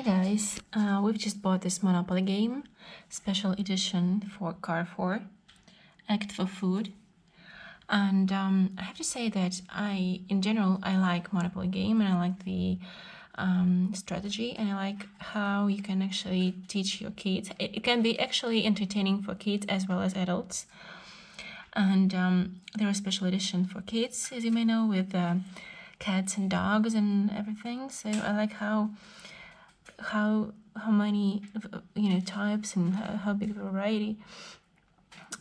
Hi guys, we've just bought this Monopoly game, special edition for Carrefour, Act for Food. And I have to say that in general, I like Monopoly game and I like the strategy, and I like how you can actually teach your kids. It can be actually entertaining for kids as well as adults. And there are special edition for kids, as you may know, with cats and dogs and everything. So I like how many types and how big of a variety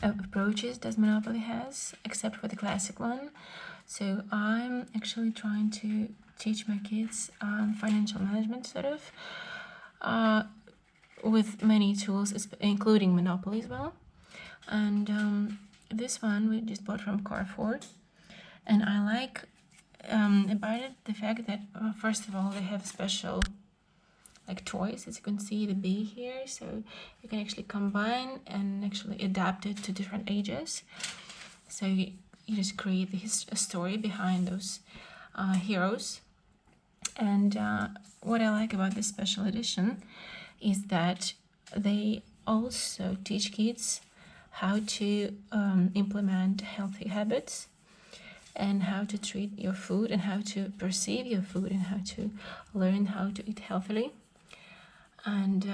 of approaches does Monopoly has, except for the classic one. So I'm actually trying to teach my kids financial management, sort of, with many tools, including Monopoly as well. And this one we just bought from Carrefour, and I like about it the fact that first of all they have special like toys, as you can see the bee here, so you can actually combine and actually adapt it to different ages. So you just create a story behind those heroes. And what I like about this special edition is that they also teach kids how to implement healthy habits and how to treat your food and how to perceive your food and how to learn how to eat healthily. And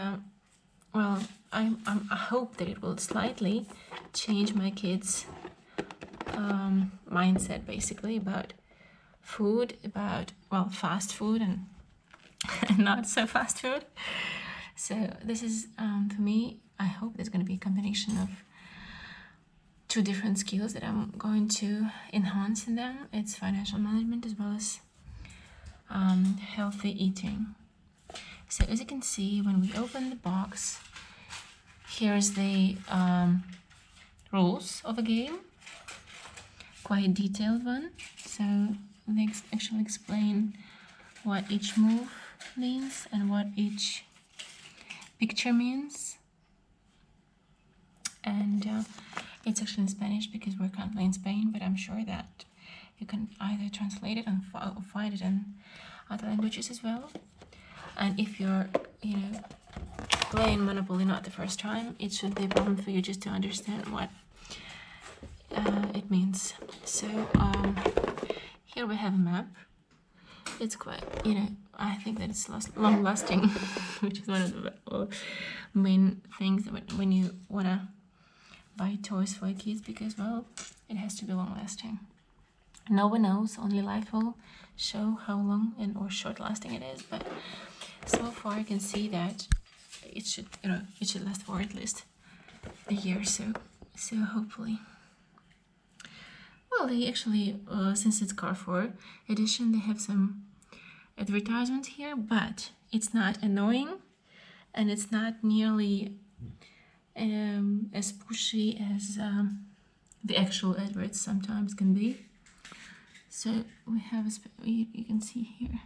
well, I hope that it will slightly change my kids' mindset, basically, about food, about, well, fast food and not so fast food. So this is, for me, I hope there's going to be a combination of two different skills that I'm going to enhance in them. It's financial management as well as healthy eating. So as you can see, when we open the box, here's the rules of a game, quite a detailed one. So they actually explain what each move means and what each picture means. And it's actually in Spanish because we're currently in Spain, but I'm sure that you can either translate it and find it in other languages as well. And if you're, playing Monopoly not the first time, it shouldn't be a problem for you just to understand what it means. So here we have a map. It's quite, I think that it's long-lasting, which is one of the main things when you want to buy toys for your kids, because, well, it has to be long-lasting. No one knows, only life will show how long or short-lasting it is, but so far I can see that it should last for at least a year or so. So hopefully. Well, they actually, since it's Carrefour edition, they have some advertisements here, but it's not annoying and it's not nearly as pushy as the actual adverts sometimes can be. So we have you can see here.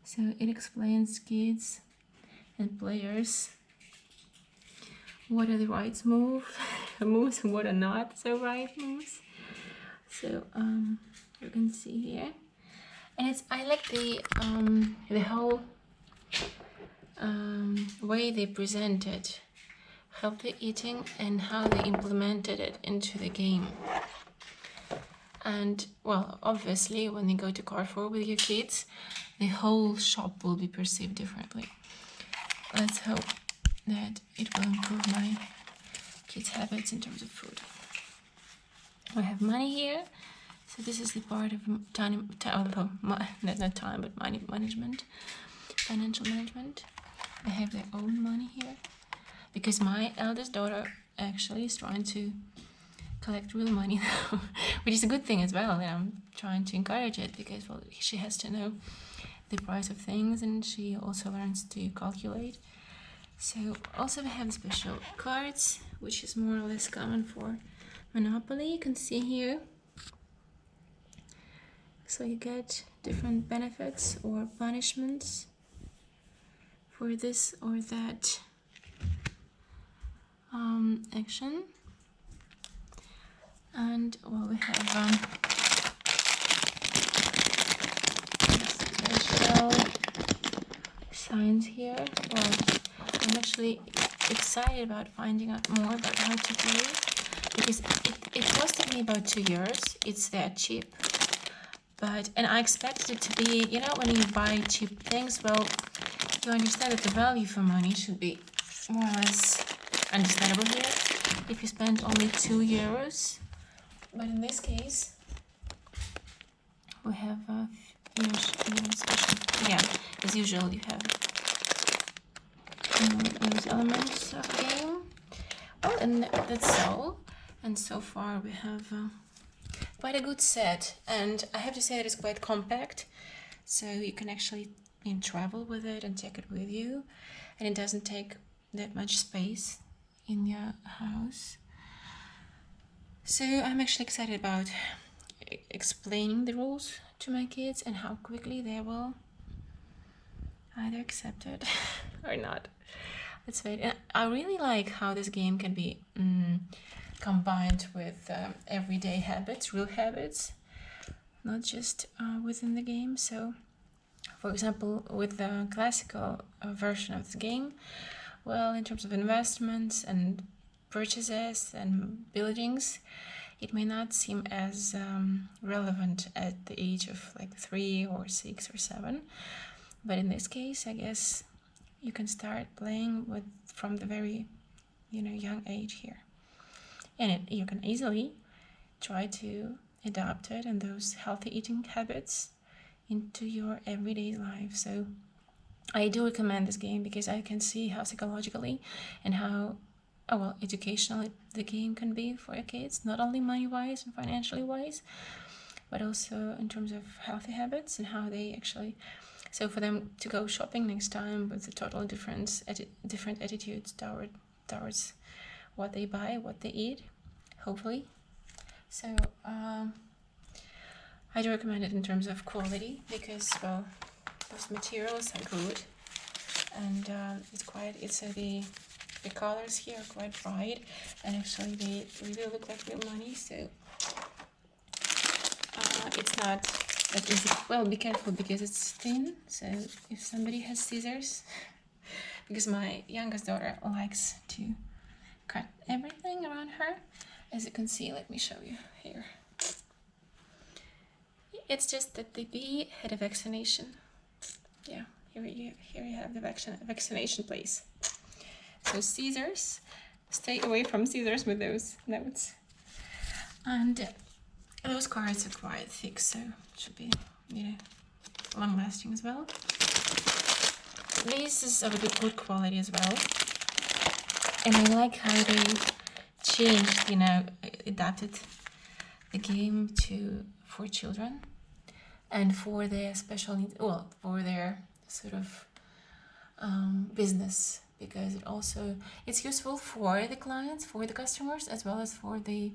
So it explains kids and players what are the right moves and what are not so right moves. So you can see here, and I like the whole way they presented healthy eating and how they implemented it into the game. And, well, obviously, when you go to Carrefour with your kids, the whole shop will be perceived differently. Let's hope that it will improve my kids' habits in terms of food. I have money here. So this is the part of money management, financial management. I have their own money here because my eldest daughter actually is trying to collect real money now, which is a good thing as well, and I'm trying to encourage it because, well, she has to know the price of things and she also learns to calculate. So also we have special cards, which is more or less common for Monopoly. You can see here. So you get different benefits or punishments for this or that action. And, well, we have special signs here. Well, I'm actually excited about finding out more about how to play, because it costed me about 2 euros. It's that cheap. And I expected it to be, you know, when you buy cheap things, well, you understand that the value for money should be more or less understandable here. If you spend only 2 euros, but in this case, we have a special. Yeah, as usual, you have those elements of the game. Well, and that's all. And so far, we have quite a good set, and I have to say it is quite compact, so you can actually travel with it and take it with you, and it doesn't take that much space in your house. So I'm actually excited about explaining the rules to my kids and how quickly they will either accept it or not. Let's wait. And I really like how this game can be combined with everyday habits, real habits, not just within the game. So, for example, with the classical version of this game, well, in terms of investments and purchases and buildings, it may not seem as relevant at the age of like 3 or 6 or 7. But in this case, I guess you can start playing with from the very, young age here. And you can easily try to adopt it and those healthy eating habits into your everyday life. So I do recommend this game because I can see how psychologically and how educational the game can be for your kids, not only money-wise and financially wise, but also in terms of healthy habits and how they actually, so for them to go shopping next time with a total different attitudes towards what they buy, what they eat, hopefully. So I do recommend it in terms of quality because, well, those materials are good, and the colors here are quite bright, and actually they really look like real money. So it's not that easy. Well, be careful because it's thin. So if somebody has scissors, because my youngest daughter likes to cut everything around her, as you can see. Let me show you here. It's just that the bee had a vaccination. Yeah, here you have the vaccination place. So scissors, stay away from scissors with those notes. And those cards are quite thick, so it should be, long lasting as well. This is of a good quality as well. And I like how they changed, adapted the game for children and for their special needs, for their sort of business, because it's useful for the clients, for the customers, as well as for the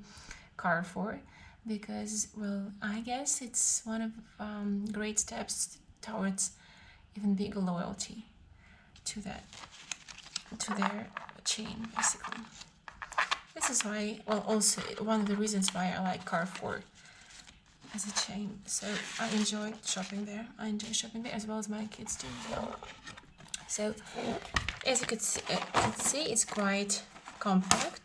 Carrefour, because, well, I guess it's one of great steps towards even bigger loyalty to their chain, basically. This is why, also one of the reasons why I like Carrefour as a chain. So I enjoy shopping there. As well as my kids do as well. So as you could see, it's quite compact.